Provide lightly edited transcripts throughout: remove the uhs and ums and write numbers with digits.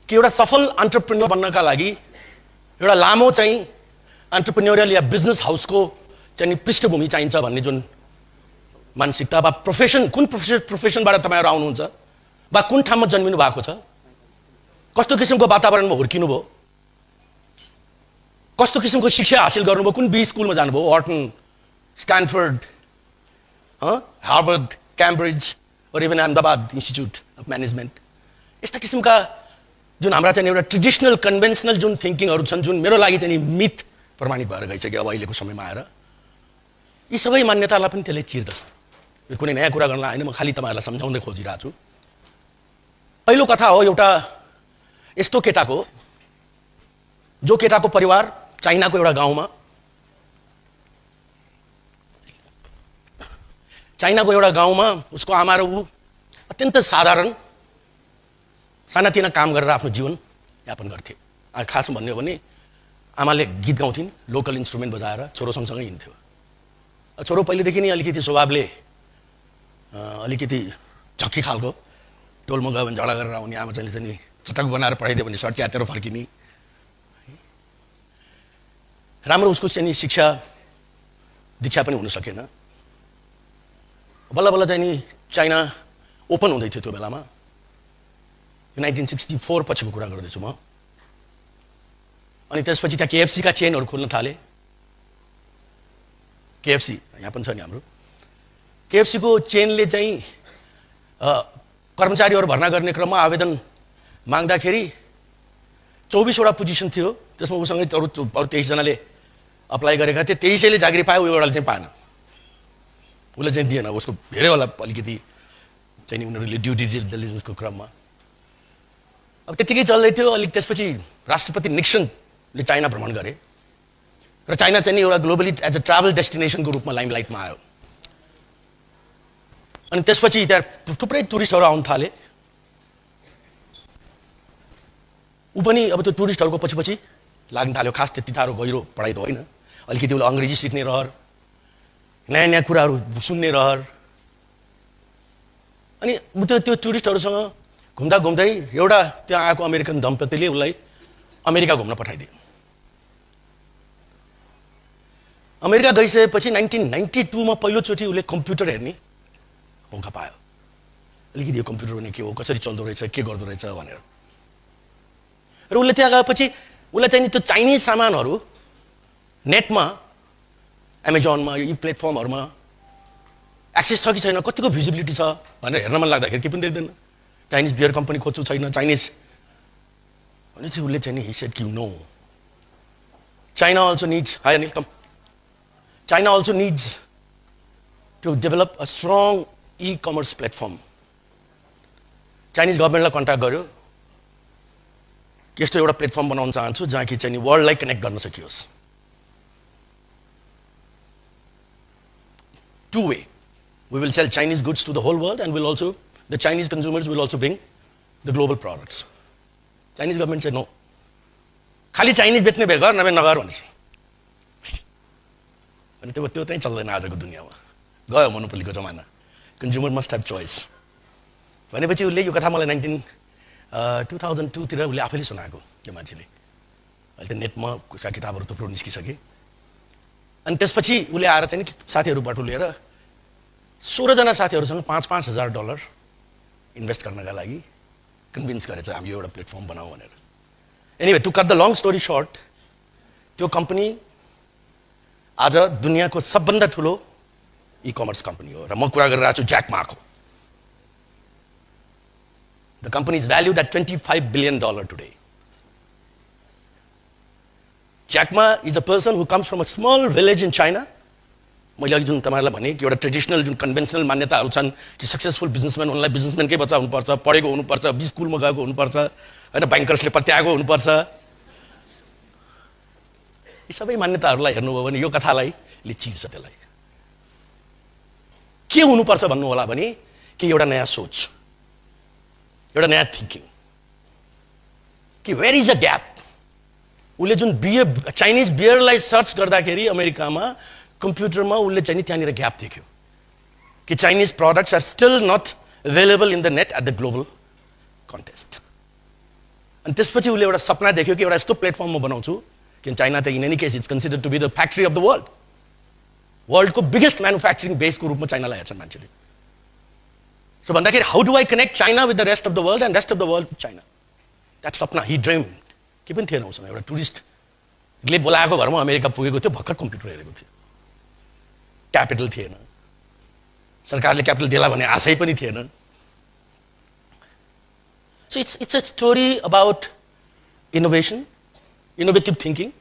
कि एउटा सफल एन्टरप्रेन्योर बन्नका लागि एउटा लामो चाहिँ एन्टरप्रेन्योरियल या बिजनेस हाउसको चाहिँ पृष्ठभूमि चाहिन्छ भन्ने जुन मानसिकता वा प्रोफेसन, कुन प्रोफेसनबाट तपाईँहरू आउनुहुन्छ वा कुन ठाउँमा जन्मिनु भएको छ, कस्तो किसिमको वातावरणमा हुर्किनु भयो, कस्तो किसिमको शिक्षा हासिल गर्नुभयो, कुन बी स्कुलमा जानुभयो, हर्टन, स्ट्यानफोर्ड, हार्वर्ड, क्याम्ब्रिज और even Ahmedabad institute of management, यस्ता किसिमका जुन हाम्रा चाहिँ एउटा ट्रेडिसनल कन्भेन्सनल जुन थिङ्किङहरू छन्, जुन मेरो लागि चाहिँ मिथ प्रमाणित भएर गइसक्यो अब अहिलेको समयमा आएर, यी सबै मान्यतालाई पनि त्यसले चिर्दछ। यो कुनै नयाँ कुरा गर्न आएन, म खालि तपाईँहरूलाई सम्झाउँदै खोजिरहेको छु। पहिलो कथा हो एउटा यस्तो केटाको, जो केटाको परिवार चाइनाको एउटा गाउँमा, उसको आमा र ऊ अत्यन्त साधारण सानातिना काम गरेर आफ्नो जीवन यापन गर्थे। खास भन्ने हो भने आमाले गीत गाउँथिन्, लोकल इन्स्ट्रुमेन्ट बजाएर छोरो सँगसँगै हिँड्थ्यो। छोरो पहिलेदेखि नै अलिकति स्वभावले अलिकति झक्की खालको, टोलमा गयो भने झगडा गरेर आउने, आमा चाहिँ चटक बनाएर पठाइदियो भने सर्ट च्यातेर फर्किने, राम्रो उसको चाहिँ शिक्षा दीक्षा पनि हुन सकेन। बल्ल बल्ल चाहिँ नि चाइना ओपन हुँदै थियो त्यो बेलामा, 1964 पछिको कुरा गर्दैछु म। अनि त्यसपछि त्यहाँ KFC का चेनहरू खोल्न थाले। KFC यहाँ पनि छ नि हाम्रो। KFC को चेनले चाहिँ कर्मचारीहरू भर्ना गर्ने क्रममा आवेदन माग्दाखेरि 24 वटा पोजिसन थियो, त्यसमा उसँगै अरू 23 जनाले अप्लाई गरेका थिए। 23ले जागिरी पायो, ऊ एउटाले चाहिँ पाएन, उसले चाहिँ दिएन। उसको धेरै होला अलिकति चाहिँ नि उनीहरूले ड्युटी डिलिजेन्सको क्रममा। अब त्यतिकै चल्दै थियो। अलिक त्यसपछि राष्ट्रपति निक्सनले चाइना भ्रमण गरे र चाइना चाहिँ एउटा ग्लोबली एज अ ट्राभल डेस्टिनेसनको रूपमा लाइमलाइटमा आयो। अनि त्यसपछि त्यहाँ थुप्रै टुरिस्टहरू आउन थाले। ऊ पनि अब त्यो टुरिस्टहरूको पछि पछि लाग्न थाल्यो। खास त्यति साह्रो गहिरो पढाइ त होइन, अलिकति उसले अङ्ग्रेजी सिक्ने रहर, नयाँ नयाँ कुराहरू सुन्ने रहर। अनि त्यो टुरिस्टहरूसँग घुम्दा घुम्दै एउटा त्यहाँ आएको अमेरिकन दम्पतिले उसलाई अमेरिका घुम्न पठाइदियो। अमेरिका गइसकेपछि 1992 मा पहिलोचोटि उसले कम्प्युटर हेर्ने मौका पायो। अलिकति यो कम्प्युटर भने के हो, कसरी चल्दो रहेछ, के गर्दो रहेछ भनेर। र उसले त्यहाँ गएपछि उसलाई चाहिँ त्यो चाइनिज सामानहरू नेटमा, एमाजोनमा, यी प्लेटफर्महरूमा एक्सेस छ कि छैन, कतिको भिजिबिलिटी छ भनेर हेर्न मन लाग्दाखेरि के पनि देख्दैन। चाइनिज बियर कम्पनी खोज्छु छैन, चाइनिज भने चाहिँ उसले चाहिँ नि he said कि no, China also needs, hi Anil, come. China also needs to develop a strong e-commerce platform. Chinese गभर्मेन्टलाई कन्ट्याक्ट गर्यो कि यस्तो एउटा प्लेटफर्म बनाउन चाहन्छु जहाँ कि चाहिँ वर्ल्डलाई कनेक्ट गर्न सकियोस्। Two way, we will sell Chinese goods to the whole world and will also, the Chinese consumers will also bring the global products. Chinese government said no. खाली चाइनिज बेच्ने भए गर, नभए नगर भन्छ। अनि त्यो चाहिँ चल्दैन आजको दुनियाँमा। गयो मोनोपोलीको जमाना। कन्ज्युमर मस्ट ह्याभ चोइस भनेपछि उसले यो कथा मलाई 2002 तिर उसले आफैले सुनाएको। त्यो मान्छेले अहिले त नेटमा किताबहरू थुप्रो निस्किसके। अनि त्यसपछि उसले आएर चाहिँ साथीहरूबाट लिएर 16 जना साथीहरूसँग $5,000 इन्भेस्ट गर्नका लागि कन्भिन्स गरेछ हामी एउटा प्लेटफर्म बनाऊ भनेर। Anyway, to cut the long story short, त्यो कम्पनी आज दुनियाँको सबभन्दा ठुलो ई-कमर्स कम्पनी हो। र म कुरा गरिरहेको छु ज्याक माको। The company is valued at $25 billion today. Jack Ma is a person who comes from a small village in China. मैले अघि जुन तपाईँहरूलाई भने कि एउटा ट्रेडिसनल जुन कन्भेन्सनल मान्यताहरू छन् कि सक्सेसफुल बिजनेसम्यान हुनलाई बिजनेसम्यानकै बच्चा हुनुपर्छ, पढेको हुनुपर्छ, बी स्कुलमा गएको हुनुपर्छ, होइन ब्याङ्कर्सले प्रत्याएको हुनुपर्छ। यी सबै मान्यताहरूलाई हेर्नुभयो भने यो कथालाई चिर्छ। त्यसलाई के हुनुपर्छ भन्नु होला भने कि एउटा नयाँ सोच, एउटा नयाँ थिङ्किङ, कि वेयर इज अ ग्याप। उसले जुन बियर, चाइनिज बियरलाई सर्च गर्दाखेरि अमेरिकामा कम्प्युटरमा उसले चाहिँ त्यहाँनिर ग्याप देख्यो कि Chinese products are still not available in the net at the global contest. अनि त्यसपछि उसले एउटा सपना देख्यो कि एउटा यस्तो प्लेटफर्म म बनाउँछु कि चाइना त in any case it's considered to be the factory of the world, वर्ल्डको बिगेस्ट म्यानुफ्याक्चरिङ बेसको रूपमा चाइनालाई हेर्छन् मान्छेले। सो भन्दाखेरि how do I connect China with the rest of the world and rest of the world with China, that सपना he dream. के पनि थिएन उसँग, एउटा टुरिस्टले बोलाएको भरमा अमेरिका पुगेको थियो, भर्खर कम्प्युटर हेरेको थियो, क्यापिटल थिएन, सरकारले क्यापिटल दिला भन्ने आशै पनि थिएन। So it's a story about innovation, innovative thinking.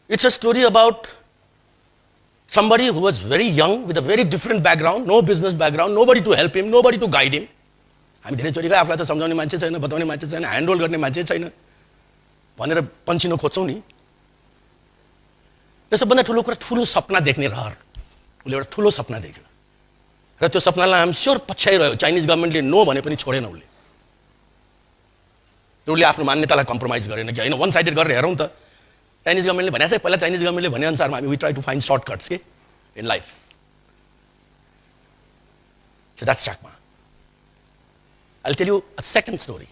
It's a story about somebody who was very young with a very different background, no business background, nobody to help him, nobody to guide him. हामी धेरैचोटि आफूलाई त सम्झाउने मान्छे छैन, बताउने मान्छे छैन, ह्यान्डहोल्ड गर्ने मान्छे छैन भनेर पन्छिन खोज्छौँ नि। त्यसोभन्दा ठुलो कुरा ठुलो सपना देख्ने रहर, उसले एउटा ठुलो सपना देख्यो र त्यो सपनालाई आम स्योर पछ्याइरह्यो। चाइनिज गभर्मेन्टले नो भने पनि छोडेन उसले, उसले आफ्नो मान्यतालाई कम्प्रोमाइज गरेन कि होइन वान साइडेड गरेर हेरौँ त। चाइनिज गभर्मेन्टले भनेको छ पहिला, चाइनिज गभर्मेन्टले भने अनुसारमा हामी we try to find shortcuts के in life. So that's Jack Ma. I'll tell you a second story.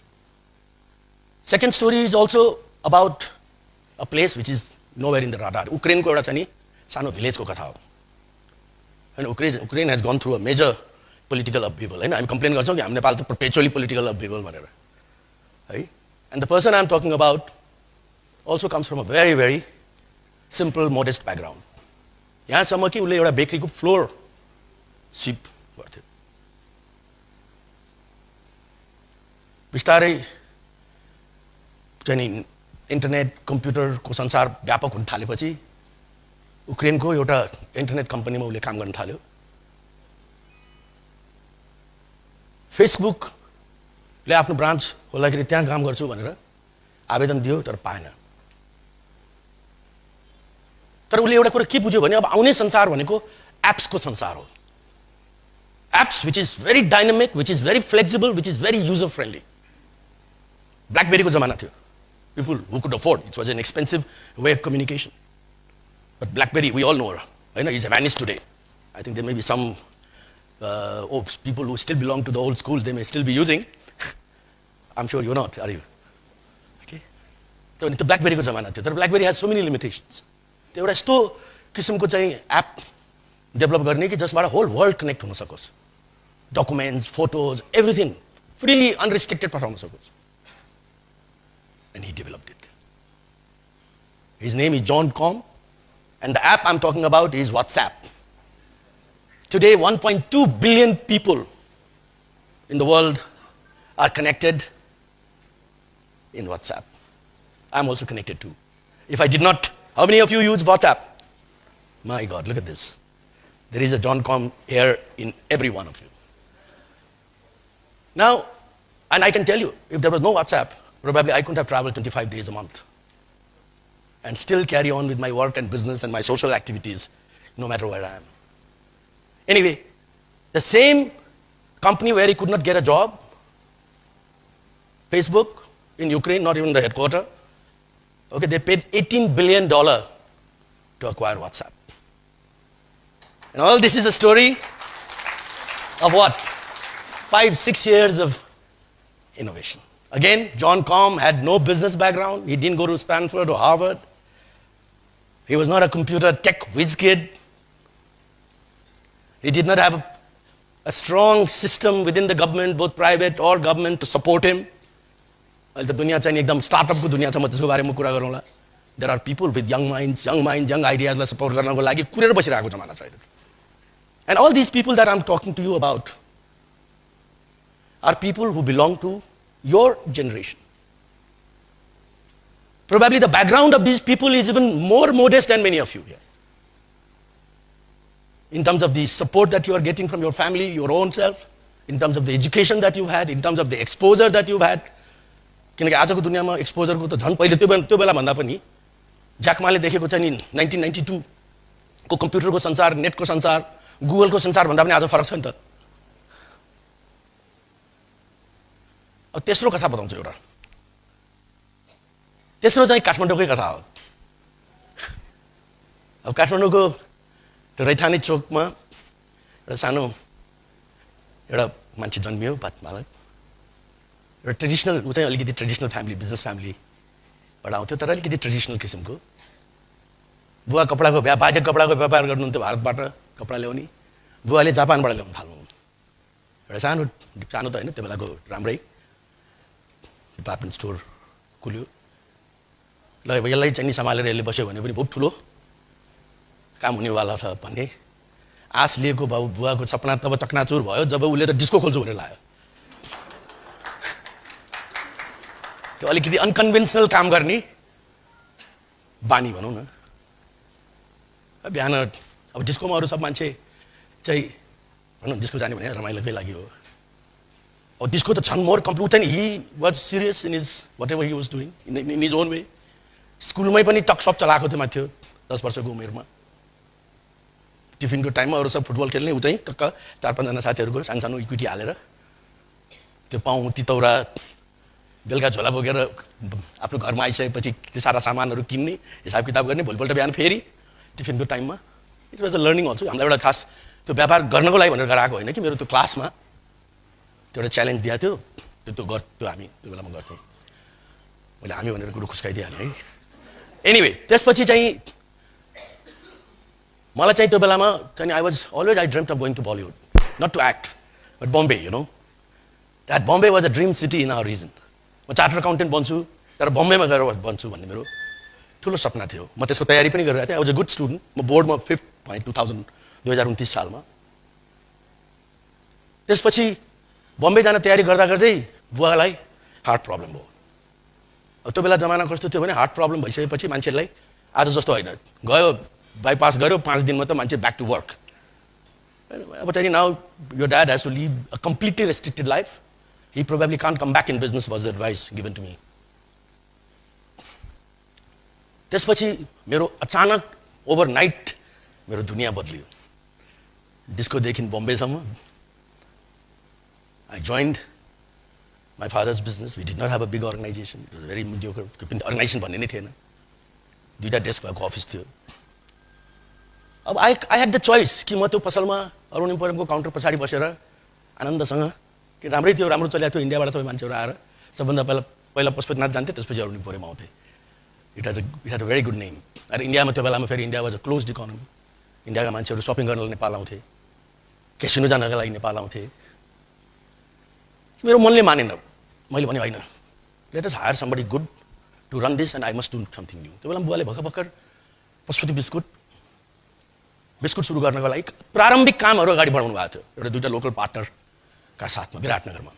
Second story is also about a place which is nowhere in the radar. उक्रेनको एउटा चाहिँ नि सानो भिलेजको कथा हो। And Ukraine has gone through a major political upheaval. I'm complaining also that Nepal is perpetually political upheaval. Right? And the person I'm talking about also comes from a very, very simple, modest background. यहाँसम्म कि उसले एउटा बेकरीको floor सिप गर्थ्यो। बिस्तारै चाहिँ नि internet कम्प्युटरको संसार व्यापक हुन थालेपछि उक्रेनको एउटा इन्टरनेट कम्पनीमा उसले काम गर्न थाल्यो। फेसबुकले आफ्नो ब्रान्च खोल्दाखेरि त्यहाँ काम गर्छु भनेर आवेदन दियो तर पाएन। तर उसले एउटा कुरा के बुझ्यो भने अब आउने संसार भनेको एप्सको संसार हो। Apps which is very dynamic, which is very flexible, which is very user friendly. ब्ल्याकबेरीको जमाना थियो। People who could afford, it was an expensive way of communication. But BlackBerry, we all know her. I know it's vanished today. I think there may be some people who still belong to the old school, they may still be using. I'm sure you're not, are you? Okay. So it's BlackBerry ko zamana थियो, तर BlackBerry has so many limitations. त्यो एउटा यस्तो किसिमको चाहिँ app develop गर्ने कि जसबाट होल वर्ल्ड कनेक्ट हुन सकोस्, documents, photos, everything freely unrestricted पठाउन सकोस्। And he developed it. His name is John Com, and the app I'm talking about is WhatsApp. Today, 1.2 billion people in the world are connected in WhatsApp. I'm also connected too. If I did not, how many of you use WhatsApp? My God, look at this. There is a John Com here in every one of you. Now, and I can tell you, if there was no WhatsApp, probably I couldn't have traveled 25 days a month and still carry on with my work and business and my social activities, no matter where I am. Anyway, the same company where he could not get a job, Facebook in Ukraine, not even the headquarters, okay, they paid $18 billion to acquire WhatsApp. And all this is a story of what? 5-6 years of innovation. Again, John Com had no business background. He didn't go to Stanford or Harvard. He was not a computer tech whiz kid. He did not have a strong system within the government, both private or government, to support him. Well, the dunya chahi ekdam startup ko dunya cha ma त्यसको बारेमा कुरा गरौँला. There are people with young minds, young ideas लाई support गर्नको लागि कुरेर बसिरहेको जमाना छ अहिले. And all these people that I'm talking to you about are people who belong to your generation. Probably the background of these people is even more modest than many of you here. In terms of the support that you are getting from your family, your own self, in terms of the education that you've had, in terms of the exposure that you've had. किनकि आजको दुनियामा एक्सपोजरको त झन् पहिले त्यो बेला भन्दा पनि jack माले देखेको चाहिँ नि 1992 को कम्प्युटरको संसार, नेटको संसार, गुगलको संसार भन्दा पनि आज फरक छ नि त। अब तेस्रो कथा बताउँछु एउटा। तेस्रो चाहिँ काठमाडौँकै कथा हो। अब काठमाडौँको त्यो रैथाने चोकमा एउटा सानो एउटा मान्छे जन्मियो, बात मालक। र ट्रेडिसनल ऊ चाहिँ अलिकति ट्रेडिसनल फ्यामिली बिजनेस फ्यामिलीबाट आउँथ्यो तर अलिकति ट्रेडिसनल किसिमको बुवा कपडाको बाजे कपडाको व्यापार गर्नुहुन्थ्यो भारतबाट कपडा ल्याउने बुवाले जापानबाट ल्याउनु थाल्नु एउटा सानो सानो त होइन त्यो बेलाको राम्रै डिपार्टमेन्ट स्टोर खुल्यो ल यसलाई चाहिँ नि सम्हालेर यसले बस्यो भने पनि बहुत ठुलो काम हुनेवाला छ भन्ने आश लिएको बाउ बुवाको सपना तब चकनाचुर भयो जब उसले त डिस्को खोल्छु भनेर लाग्यो त्यो अलिकति अनकन्भेन्सनल काम गर्ने बानी भनौँ न बिहान अब डिस्कोमा अरू सब मान्छे चाहिँ भनौँ डिस्को जाने भने रमाइलोकै लागि हो अब डिस्को त छन् more complete he was serious in his whatever he was doing in his own way स्कुलमै पनि टकसप चलाएको थियो माथि 10 वर्षको उमेरमा टिफिनको टाइममा अरू सब फुटबल खेल्ने ऊ चाहिँ टक्क 4-5 जना साथीहरूको सानो इक्विटी हालेर त्यो पाउँ तितौरा बेलुका झोला बोकेर आफ्नो घरमा आइसकेपछि त्यो सारा सामानहरू किन्ने हिसाब किताब गर्ने भोलिपल्ट बिहान फेरि टिफिनको टाइममा it was a learning also हामीलाई एउटा खास त्यो व्यापार गर्नको लागि भनेर गराएको होइन कि मेरो त्यो क्लासमा त्यो एउटा च्यालेन्ज दिएको थियो त्यो हामी त्यो बेलामा गर्थ्यौँ मैले हामी भनेर कुरो खुस्काइदिइहालेँ है एनिवे त्यसपछि चाहिँ मलाई चाहिँ त्यो बेलामा चाहिँ I was always I dreamed of going to Bollywood not to act but Bombay you know that Bombay was a dream city in our region म चार्टर अकाउन्टेन्ट बन्छु तर बम्बेमा गएर बन्छु भन्ने मेरो ठुलो सपना थियो म त्यसको तयारी पनि गरिरहेको थिएँ I was a good student म बोर्डमा 5th भएँ 2029 सालमा त्यसपछि बम्बे जान तयारी गर्दा गर्दै बुवालाई हार्ट प्रब्लम भयो त्यो बेला जमाना कस्तो थियो भने हार्ट प्रब्लम भइसकेपछि मान्छेलाई आज जस्तो होइन गयो बाइपास गर्यो 5 दिनमा त मान्छे ब्याक टु वर्क अब चाहिँ now your dad has to live a completely restricted life he probably can't come back in business was the advice given to me त्यसपछि मेरो अचानक ओभरनाइट मेरो दुनियाँ बदलियो डिस्कोदेखि बम्बेसम्म I joined my father's business. We did not have a big organization. It was a very mediocre organization भन्ने नै थिएन दुईटा डेस्क भएको अफिस थियो अब I had the choice कि म त्यो पसलमा अरुण इम्पोरियमको काउन्टर पछाडि बसेर आनन्दसँग कि राम्रै थियो राम्रो चलेको थियो इन्डियाबाट सबै मान्छेहरू आएर सबभन्दा पहिला पशुपतिनाथ जान्थे त्यसपछि अरुण इम्पोरियम आउँथे it had a very good name अरे इन्डियामा त्यो बेलामा फेरि India was a closed economy इन्डियाका मान्छेहरू सपिङ गर्नलाई नेपाल आउँथे क्यासिनो जानको लागि नेपाल आउँथे मेरो मनले मानेन मैले भने होइन let us hire somebody good to run this and I must do something new त्यो बेला बुवाले भर्खर पशुपति बिस्कुट सुरु गर्नको लागि प्रारम्भिक कामहरू अगाडि बढाउनु भएको थियो एउटा दुईटा लोकल पार्टनरका साथमा विराटनगरमा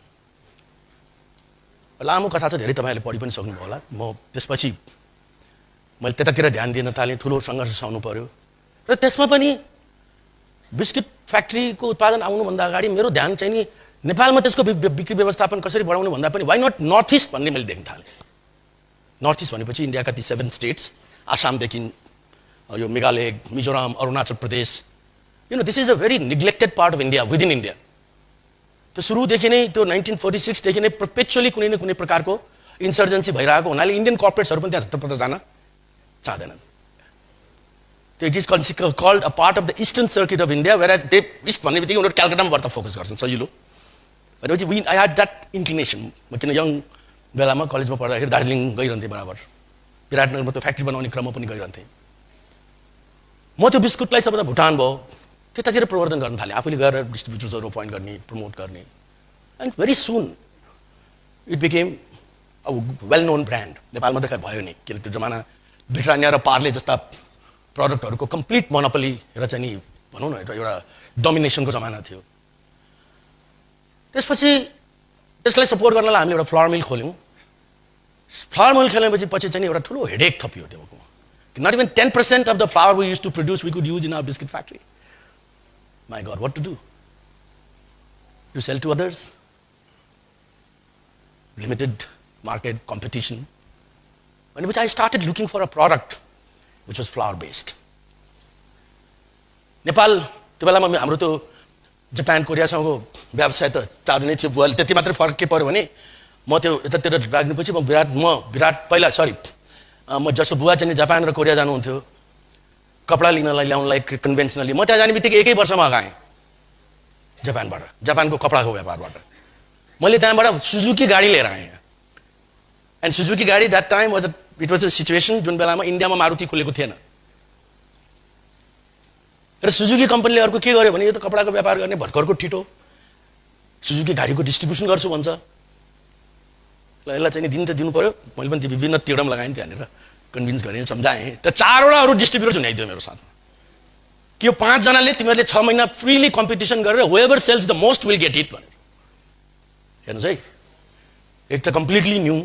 लामो कथा छ धेरै तपाईँहरूले पढि पनि सक्नुभयो होला म त्यसपछि मैले त्यतातिर ध्यान दिन थालेँ ठुलो सङ्घर्ष सहनु पर्यो र त्यसमा पनि बिस्कुट फ्याक्ट्रीको उत्पादन आउनुभन्दा अगाडि मेरो ध्यान चाहिँ नि नेपालमा त्यसको बिक्री व्यवस्थापन कसरी बढाउनु भन्दा पनि वाइ नट नर्थ इस्ट भन्ने मैले देख्न थालेँ नर्थ इस्ट भनेपछि इन्डियाका ती 7 स्टेट्स आसामदेखि यो Meghalaya Mizoram Arunachal Pradesh you know this is a very neglected part of India within India त्यो सुरुदेखि नै त्यो 1946 देखि नै पर्पेचुअली कुनै न कुनै प्रकारको इन्सर्जेन्सी भइरहेको हुनाले इन्डियन कर्पोरेट्सहरू पनि त्यहाँ हतपत जान चाहँदैनन् त्यो it is called a part of the eastern circuit of India where they east भन्ने बित्तिकै उनीहरू क्यालकाटामा बढ्ता फोकस गर्छन् सजिलो भनेपछि आई ह्याड द्याट इन्क्लिनेसन म किन यङ बेलामा कलेजमा पढ्दाखेरि दार्जिलिङ गइरहन्थेँ बराबर विराटनगरमा त्यो फ्याक्ट्री बनाउने क्रममा पनि गइरहन्थेँ म त्यो बिस्कुटलाई सबभन्दा भुटान भयो त्यतातिर प्रवर्धन गर्न थालेँ आफूले गएर डिस्ट्रिब्युटर्सहरू अपोइन्ट गर्ने प्रमोट गर्ने and very soon it became a well known brand नेपालमा त भयो नि किनकि त्यो जमाना ब्रिटानिया र पार्ले जस्ता प्रडक्टहरूको कम्प्लिट मोनोपोली र चाहिँ नि भनौँ न एउटा डोमिनेसनको जमाना थियो त्यसपछि त्यसलाई सपोर्ट गर्नलाई हामीले एउटा फ्लावर मिल खोल्यौँ फ्लावर मिल खोलेपछि पछि चाहिँ एउटा ठुलो हेडेक थपियो त्यो not even 10% of the flour we used to produce we could use in our biscuit factory my god what to do to sell to others limited market competition in which I started looking for a product which was flour based Nepal त्यो बेलामा हाम्रो त्यो Japan कोरियासँगको व्यवसाय त चालु नै थियो बुवाले त्यति मात्रै फरक के पर्यो भने म त्यो यतातिर लाग्नेपछि म विराट पहिला सरी म जसो बुवा चाहिँ जापान र कोरिया जानुहुन्थ्यो कपडा लिनलाई ल्याउनलाई कन्भेन्सनली म त्यहाँ जाने बित्तिकै 1 वर्षमा अगाएँ जापानको कपडाको व्यापारबाट मैले त्यहाँबाट सुजुकी गाडी लिएर आएँ एन्ड सुजुकी गाडी that time was it was a situation जुन बेलामा इन्डियामा मारुति खोलेको थिएन र सुजुकी कम्पनीले अर्को के गर्यो भने यो त कपडाको व्यापार गर्ने भर्खरको ठिटो सुजुकी गाडीको डिस्ट्रिब्युसन गर्छु भन्छ ल यसलाई चाहिँ नि दिन त दिनु पर्यो मैले पनि विभिन्न तिडम लगाएँ त्यहाँनिर कन्भिन्स गरेँ सम्झाएँ त 4वटा अरू डिस्ट्रिब्युटर हुनाइदियो मेरो साथमा कि यो 5 जनाले तिमीहरूले 6 महिना फ्रीली कम्पिटिसन गरेर whoever sells the most will get it भनेर हेर्नुहोस् है एक त कम्प्लिटली न्यू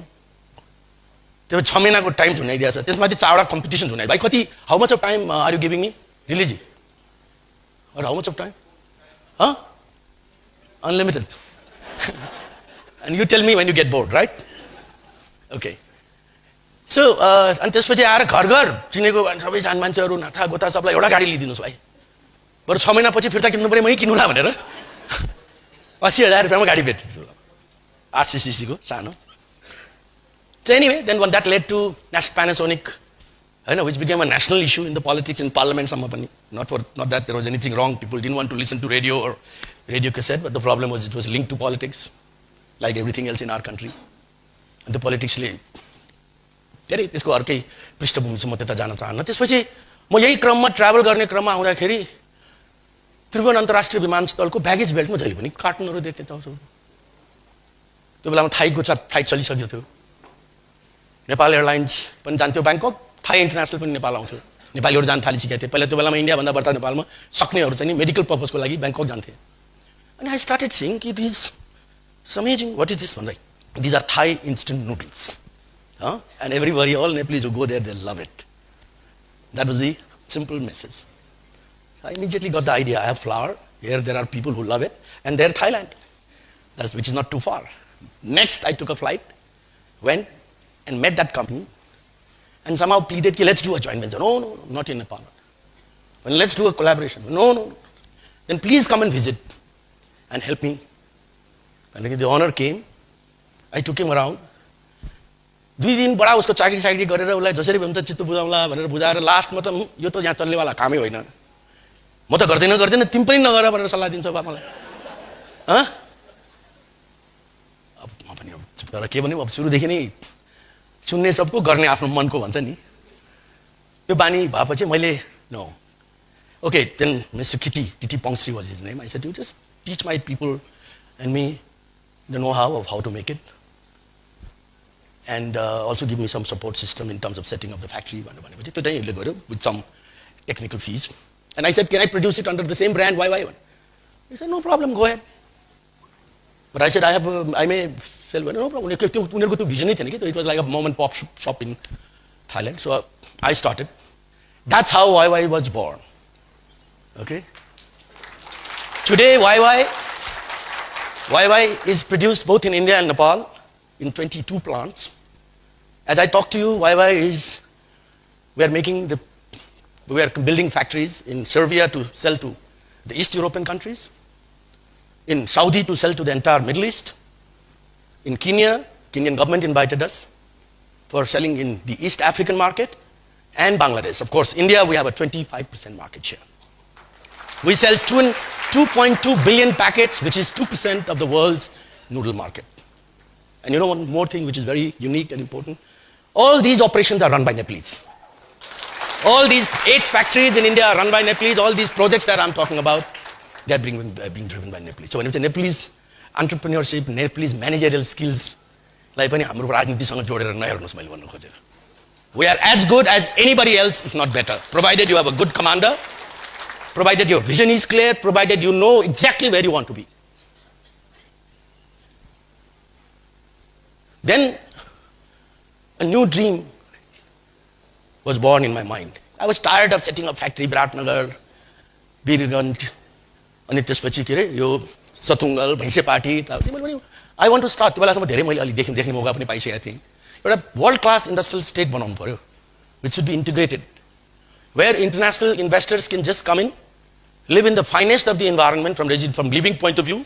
त्यो 6 महिनाको टाइम हुनाइदिएको छ त्यसमाथि 4वटा कम्पिटिसन हुनाइ भाइ कति how much of time are you giving me रिलिजी और how much of time unlimited and you tell me when you get bored, right? Okay. So, अनि त्यसपछि आएर घर घर चिनेको सबै जान मान्छेहरू नाथा गोता सबलाई एउटा गाडी लिदिनुस् भाइ बरु 6 महिनापछि फिर्ता किन्नु पर्यो मै किन्नुला भनेर 80,000 रुपैयाँमा गाडी बेच्छु 800 cc को सानो. So anyway, then when that led to Panasonic, which became a national issue in the politics in parliament सम्म पनि. Not that there was anything wrong, people didn't want to listen to radio or radio cassette, but the problem was it was linked to politics. Like everything else in our country. And the politics ले धेरै त्यसको अर्कै पृष्ठभूमि छ म त्यता जान चाहन्न. त्यसपछि म यही क्रममा ट्राभल गर्ने क्रममा आउँदाखेरि त्रिभुवन अन्तर्राष्ट्रिय विमानस्थलको ब्यागेज बेल्टमा जहिले पनि कार्टुनहरू देख्दै जाउँछु. त्यो बेलामा थाईको फ्लाइट चलिसक्यो थियो. नेपाल एयरलाइन्स पनि जान्थ्यो ब्याङ्कक, थाई इन्टरनेसनल पनि नेपाल आउँथ्यो. नेपालीहरू जान थालिसकेका थिए. पहिला त्यो बेलामा इन्डियाभन्दा बढ्ता नेपालमा सक्नेहरू चाहिँ मेडिकल पर्पजको लागि ब्याङ्कक जान्थे. अनि आई स्टार्टेड सिइङ कि this it's amazing. What is this one? Like, these are Thai instant noodles. And everybody, all Nepalese who go there, they love it. That was the simple message. I immediately got the idea. I have flour. Here there are people who love it. And they're Thailand. Which is not too far. Next, I took a flight, went and met that company. And somehow pleaded, let's do a joint venture. No, not in Nepal. Well, let's do a collaboration. No. Then please come and visit and help me. And the honor came, I took him around. 2 दिन बडा उसको चाकरी साकरी गरेर उसलाई जसरी भन्छ चित्त बुझाउँला भनेर बुझाएर लास्टमा त यो त यहाँ चल्नेवाला कामै होइन. म त गर्दैन तिमी पनि नगर भनेर सल्लाह दिन्छ बा मलाई. अब म पनि तर के भन्नु अब सुरुदेखि नै सुन्ने सबको गर्ने आफ्नो मनको भन्छ नि. त्यो बानी भएपछि मैले no. Okay, then Mr. Titi Pongsi was his name. I said, you just teach my people and me the know-how of how to make it, and also give me some support system in terms of setting up the factory with some technical fees. And I said, can I produce it under the same brand? Why? He said, no problem, go ahead. But I said, I may sell. No problem. It was like a mom and pop shop in Thailand. So I started. That's how YY was born. Okay. Today, YY is produced both in India and Nepal in 22 plants. As I talk to you, we are building factories in Serbia to sell to the East European countries, in Saudi to sell to the entire Middle East, in Kenya, Kenyan government invited us for selling in the East African market, and Bangladesh. Of course, India, we have a 25% market share. We sell 2.2 billion packets, which is 2% of the world's noodle market. And you know one more thing which is very unique and important? All these operations are run by Nepalese. All these 8 factories in India are run by Nepalese. All these projects that I'm talking about, they are being driven by Nepalese. So when it's a Nepalese entrepreneurship, Nepalese managerial skills, we are as good as anybody else, if not better, provided you have a good commander, provided your vision is clear, provided you know exactly where you want to be. Then a new dream was born in my mind. I was tired of setting up factory, Biratnagar, Birganj, अनि त्यसपछि के रे यो सतुङ्गल भैँसेपाटी. I want to start. त्यो बेलासम्म धेरै मैले अलि देख्ने मौका पनि पाइसकेको थिएँ. एउटा वर्ल्ड क्लास इन्डस्ट्रियल स्टेट बनाउनु पर्यो, which should be integrated, where international investors can just come in, live in the finest of the environment from living point of view,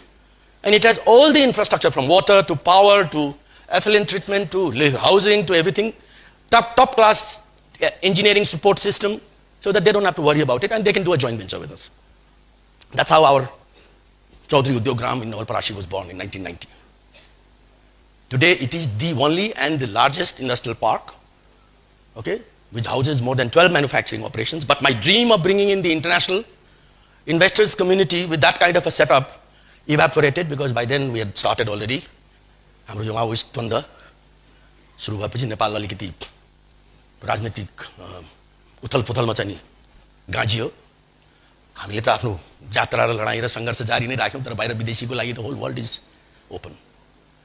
and it has all the infrastructure from water to power to effluent treatment to housing to everything, top class engineering support system, so that they don't have to worry about it and they can do a joint venture with us. That's how our Chaudhary Udyogram in Nawalparashi was born in 1990. Today, it is the only and the largest industrial park, okay, which houses more than 12 manufacturing operations. But my dream of bringing in the international investors community with that kind of a setup evaporated, because by then we had started already. हाम्रो यो Maoist द्वन्द सुरु भएपछि नेपाल अलिकति राजनीतिक उथलपुथलमा चाहिँ नि गाँजियो। हामीले त आफ्नो यात्रा र लडाई र सङ्घर्ष जारी नै राख्यौं, तर बाहिर विदेशीको लागि त whole world is open.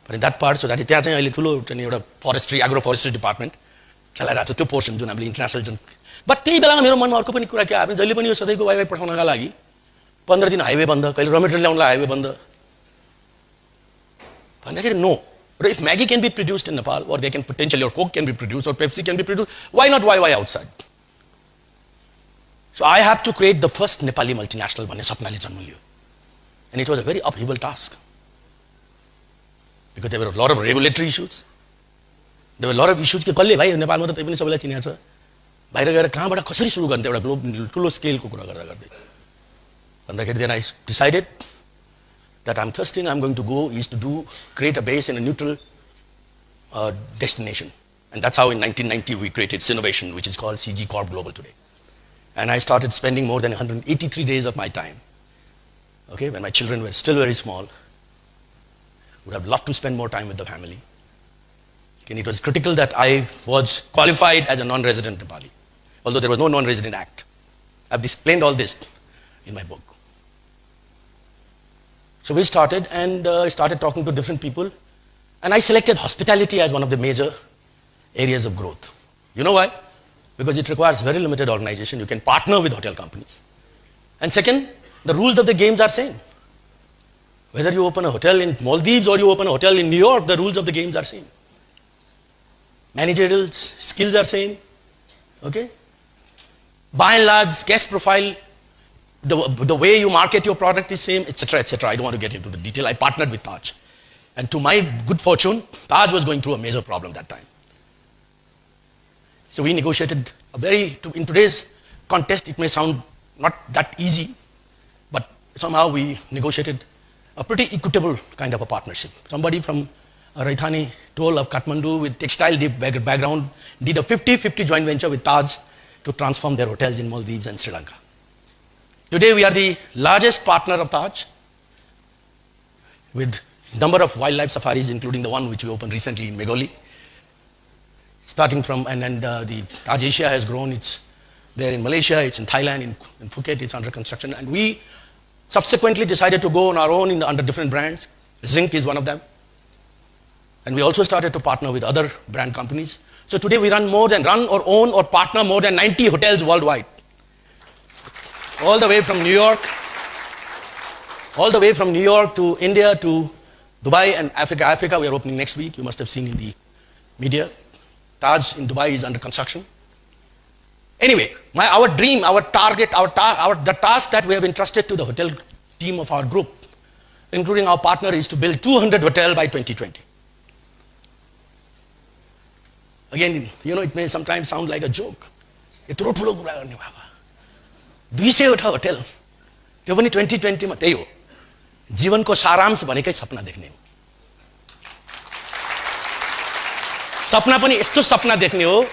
but in that part, so that त्यहाँ चाहिँ अहिले ठुलो एउटा फरेस्ट्री एग्रो फरेस्ट्री डिपार्टमेन्ट चलाइरहेको छ, त्यो पोर्सन जुन हामीले इन्टरनेसनल जुन। बट त्यही बेलामा मेरो मनमा अर्को पनि कुरा के आयो, जहिले पनि यो सधैँको वाइवाई पठाउनका लागि 15 दिन हाइवे बन्द, कहिले र मेटेरियल ल्याउनलाई हाइवे बन्द भन्दाखेरि no. If Maggi can be produced in Nepal, or they can potentially, or Coke can be produced, or Pepsi can be produced, why not YY outside? So I have to create the first Nepali multinational भन्ने सपनाले जन्म लियो, and it was a very upheaval task because there were a lot of regulatory issues. There were a lot of issues कि कसले भाइ नेपालमा त त्यही पनि सबैलाई चिनेको छ, बाहिर गएर कहाँबाट कसरी सुरु गर्ने एउटा ग्लोबल ठुलो स्केलको कुरा गर्दा गर्दै भन्दाखेरि then I decided that I'm first thing I'm going to go is to create a base in a neutral destination. And that's how in 1990 we created Sinovation, which is called CG Corp Global today. And I started spending more than 183 days of my time, okay, when my children were still very small. Would have loved to spend more time with the family. And it was critical that I was qualified as a non-resident Nepali, although there was no non-resident act. I've explained all this in my book. So we started, and I started talking to different people, and I selected hospitality as one of the major areas of growth. You know why? Because it requires very limited organization. You can partner with hotel companies. And second, the rules of the games are same. Whether you open a hotel in Maldives or you open a hotel in New York, the rules of the games are same. Managerial skills are same, okay? By and large, guest profile, the way you market your product is same, etc., etc. I don't want to get into the detail. I partnered with Taj. And to my good fortune, Taj was going through a major problem that time. So we negotiated in today's context, it may sound not that easy, but somehow we negotiated a pretty equitable kind of a partnership. Somebody from Raithani toll of Kathmandu with textile background did a 50-50 joint venture with Taj to transform their hotels in Maldives and Sri Lanka. Today we are the largest partner of Taj, with a number of wildlife safaris, including the one which we opened recently in Meghalaya. Starting from, the Taj Asia has grown. It's there in Malaysia, it's in Thailand, in Phuket, it's under construction. And we subsequently decided to go on our own under different brands. Zinc is one of them. And we also started to partner with other brand companies. So today we run or own or partner more than 90 hotels worldwide. All the way from New York to India to Dubai and Africa. Africa we are opening next week. You must have seen in the media. Taj in Dubai is under construction. Anyway, our dream, our target, the task that we have entrusted to the hotel team of our group, including our partner, is to build 200 hotels by 2020. Again, it may sometimes sound like a joke. 200 hotel त्यो पनि 2020 मा त्यही हो जीवनको सारांश भनेकै सपना देख्ने हो सपना पनि यस्तो सपना देख्ने हो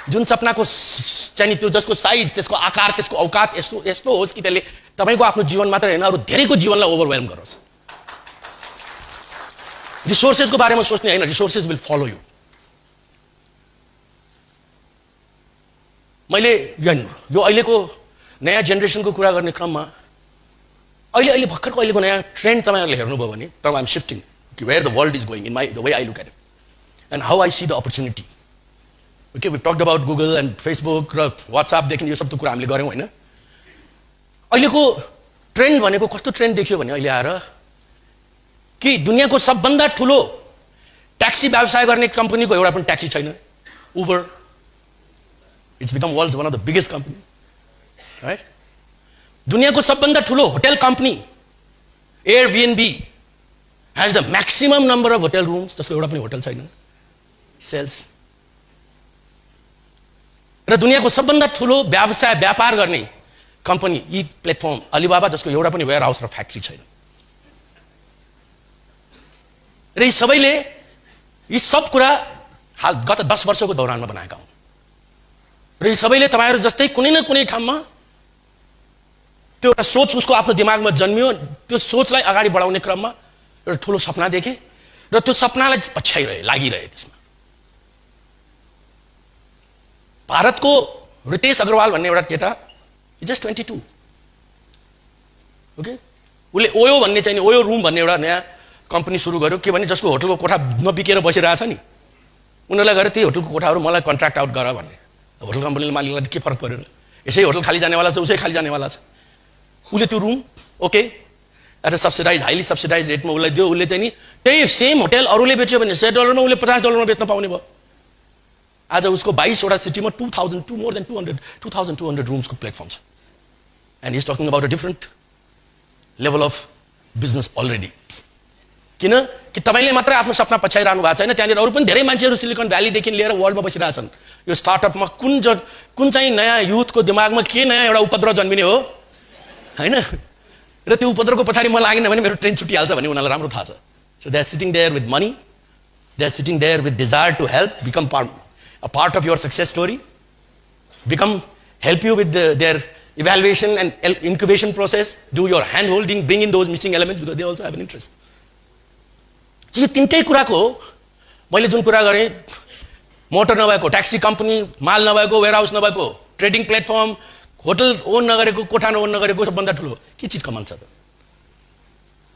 जुन सपनाको चाहिँ त्यो जसको साइज त्यसको आकार त्यसको औकात यस्तो होस् कि त्यसले तपाईको आफ्नो जीवन मात्र हैन अरु धेरैको जीवनलाई ओभरवेल्म गरोस् रिसोर्सेसको बारेमा सोच्ने हैन रिसोर्सेस विल फलो यु मैले यो अहिलेको नयाँ जेनेरेसनको कुरा गर्ने क्रममा अहिले भर्खरको अहिलेको नयाँ ट्रेन्ड तपाईहरुले हेर्नुभयो भने तब I'm शिफ्टिङ where the world is going in the way I look at it and how I see the opportunity. Okay, we talked about Google and Facebook, WhatsApp देखि यो सब त कुरा हामीले गर्यौं हैन अहिलेको ट्रेन्ड भनेको कस्तो ट्रेन्ड देखियो भने अहिले आएर कि दुनियाको सबभन्दा ठूलो ट्याक्सी व्यवसाय गर्ने कम्पनीको एउटा पनि ट्याक्सी छैन Uber. It's become world's one of the biggest company. Right? दुनियाको सबभन्दा ठूलो hotel company Airbnb has the maximum number of hotel rooms. त्यसको एउटा पनि होटल छैन. Sells. र दुनियाको सबभन्दा ठूलो व्यापार गर्ने कम्पनी ई प्लेटफर्म अलिबाबा जसको एउटा पनि वेयर हाउस र फ्याक्ट्री छैन. र यी सबैले यी सब कुरा हाल गत 10 वर्षको दौरानमा बनाएका हुन् र यी सबैले तपाईहरु जस्तै कुनै न कुनै ठाउँमा त्यो एउटा सोच उसको आफ्नो दिमागमा जन्मियो, त्यो सोचलाई अगाडि बढाउने क्रममा एउटा ठूलो सपना देखे र त्यो सपनालाई पछ्याइरहे, लागिरहे त्यसमा। भारतको रितेश अग्रवाल भन्ने एउटा केटा, जस्ट 22, ओके, उसले ओयो भन्ने चाहिँ ओयो रुम भन्ने एउटा नयाँ कम्पनी सुरु गर्यो। के भने जसको होटलको कोठा नबिकेर बसिरहेछ नि, उनीहरूलाई गएर त्यही होटलको कोठाहरू मलाई कन्ट्र्याक्ट आउट गर भन्ने। होटल कम्पनीले मालिकलाई के फरक परेर, यसै होटल खाली जानेवाला छ, उसै खाली जानेवाला छ। उसले त्यो room okay at a subsidise, highly subsidise रेटमा उसलाई दियो। उसले चाहिँ नि त्यही सेम होटल अरूले बेच्यो भने $100 मा उसले $50 बेच्न पाउने भयो। आज उसको 22 वटा सिटीमा 2200 रुम्सको प्लेटफर्म छ। And is talking about a different level of business already. किन कि तपाईले मात्र आफ्नो सपना पछ्याइरहनु भएको छैन, त्यहाँनिर अरू पनि धेरै मान्छेहरू सिलिकन भ्यालीदेखि लिएर वर्ल्डमा बसिरहेछन्। यो स्टार्टअपमा कुन चाहिँ नयाँ युथको दिमागमा के नयाँ एउटा उपद्रव जन्मिने हो हैन, र त्यो उपद्रवको पछाडि म लागेन भने मेरो ट्रेन छुटिहाल्छ भन्ने उनीहरूलाई राम्रो थाहा छ। So they are sitting there with money, they are sitting there with desire to help, become a part of your success story, help you with their evaluation and incubation process, do your hand holding, bring in those missing elements because they also have an interest. यो तीनटै कुराको मैले जुन कुरा गरेँ, motor नभएको, taxi company, माल नभएको, warehouse नभएको, trading platform, hotel own नगरेको, कोठा ओन नगरेको सबभन्दा ठुलो के चीज कमन छ त?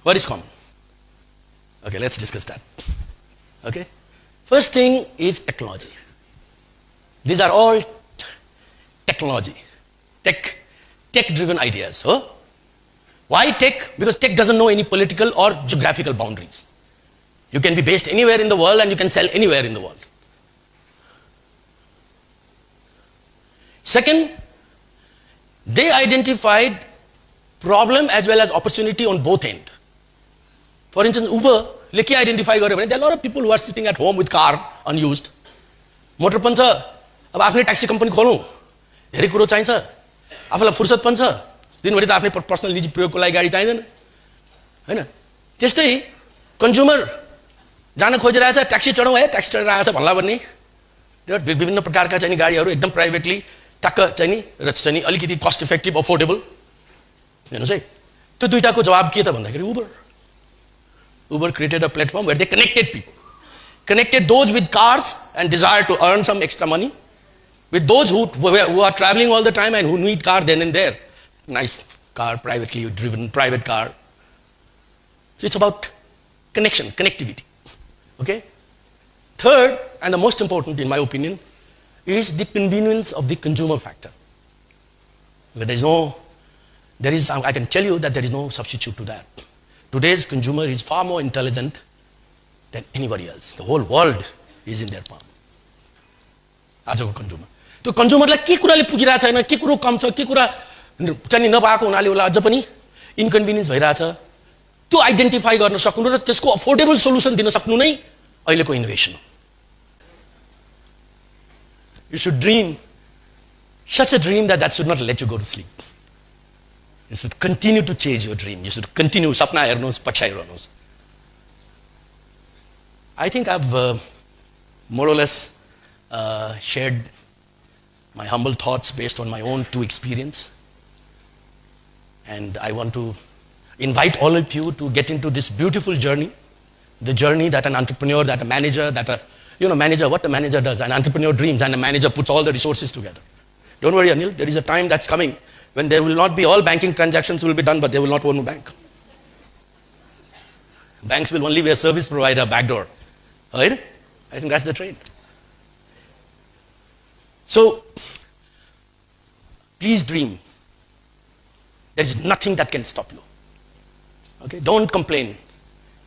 What is common? Okay, let's discuss that. Okay, first thing is technology. These are all technology, tech-driven ideas. Huh? Why tech? Because tech doesn't know any political or geographical boundaries. You can be based anywhere in the world and you can sell anywhere in the world. Second, they identified problem as well as opportunity on both ends. For instance, Uber, लेके identify गर्यो भने there are a lot of people who are sitting at home with car unused. Motor पनि छ, अब आफ्नै taxi company खोलौँ, धेरै कुरो चाहिन्छ, आफूलाई फुर्सद पनि छ, दिनभरि त आफ्नै पर्सनल निजी प्रयोगको लागि गाडी चाहिँदैन हैन। त्यस्तै कन्ज्युमर जान खोजिरहेछ, ट्याक्सी चढौँ है, ट्याक्सी चढेर आएछ भन्ला भन्ने, विभिन्न प्रकारका चाहिँ गाडीहरू एकदम प्राइभेटली टक्क चाहिँ नि र चाहिँ नि अलिकति कस्ट इफेक्टिभ अफोर्डेबल। हेर्नुहोस् है, त्यो दुईटाको जवाब के त भन्दाखेरि Uber created a platform where they connected those with cars and desire to earn some extra money with those who are traveling all the time and who need car then and there. Nice car, privately driven private car. So it's about connectivity. Okay? Third, and the most important in my opinion, is the convenience of the consumer factor. Where I can tell you that there is no substitute to that. Today's consumer is far more intelligent than anybody else. The whole world is in their palm. आजको consumer, त्यो कन्ज्युमरलाई के कुराले पुगिरहेको छैन, के कुरो कम छ, के कुरा चाहिँ नपाएको हुनाले होला अझ पनि इन्कन्भिनियन्स भइरहेछ, त्यो आइडेन्टिफाई गर्न सक्नु र त्यसको अफोर्डेबल सोलुसन दिन सक्नु नै अहिलेको इनोभेसन हो. You should dream such a dream that should not let you go to sleep. You should continue to chase your dream. You should continue. Sapna hernos, pachai hernos. I think I've more or less shared my humble thoughts based on my own experience. And I want to invite all of you to get into this beautiful journey, the journey that an entrepreneur, that a manager, manager, what a manager does, an entrepreneur dreams and a manager puts all the resources together. Don't worry, Anil, there is a time that's coming when there will not be all banking transactions will be done, but they will not own a bank. Banks will only be a service provider, backdoor. Right? I think that's the trend. So, please dream. There is nothing that can stop you. Okay? Don't complain.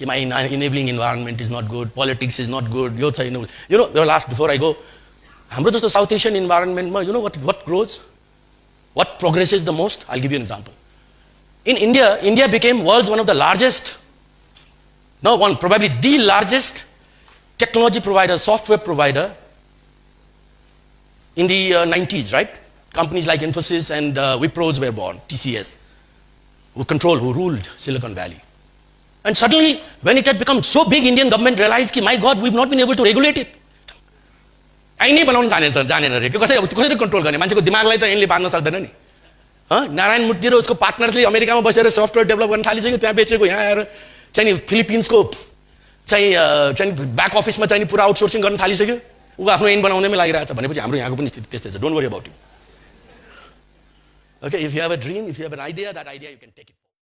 My enabling environment is not good, politics is not good. Last before I go, the South Asian environment, what grows? What progresses the most? I'll give you an example. In India became world's one of the largest, probably the largest technology provider, software provider in the 90s, right? Companies like Infosys and Wipros were born, TCS, who ruled Silicon Valley. And suddenly, when it had become so big, Indian government realized, my God, we've not been able to regulate it. I नहीं बनाउन जानेन रे कसरी control गर्ने मान्छेको दिमागलाई त यसले बाँध्न सक्दैन नि नारायण मूर्ति र उसको पार्टनर्सले अमेरिकामा बसेर सफ्टवेयर डेभलप गर्न थालिसक्यो त्यहाँ बेचेको यहाँ आएर चाहिँ फिलिपिन्सको चाहिँ ब्याक अफिसमा चाहिँ पुरा आउटसोर्सिङ गर्न थालिसक्यो उ आफ्नो ऐन बनाउनैमा लागिरहेछ भनेपछि हाम्रो यहाँको पनि स्थिति त्यस्तै छ don't worry about it okay if you have a dream if you have an idea that idea you can take it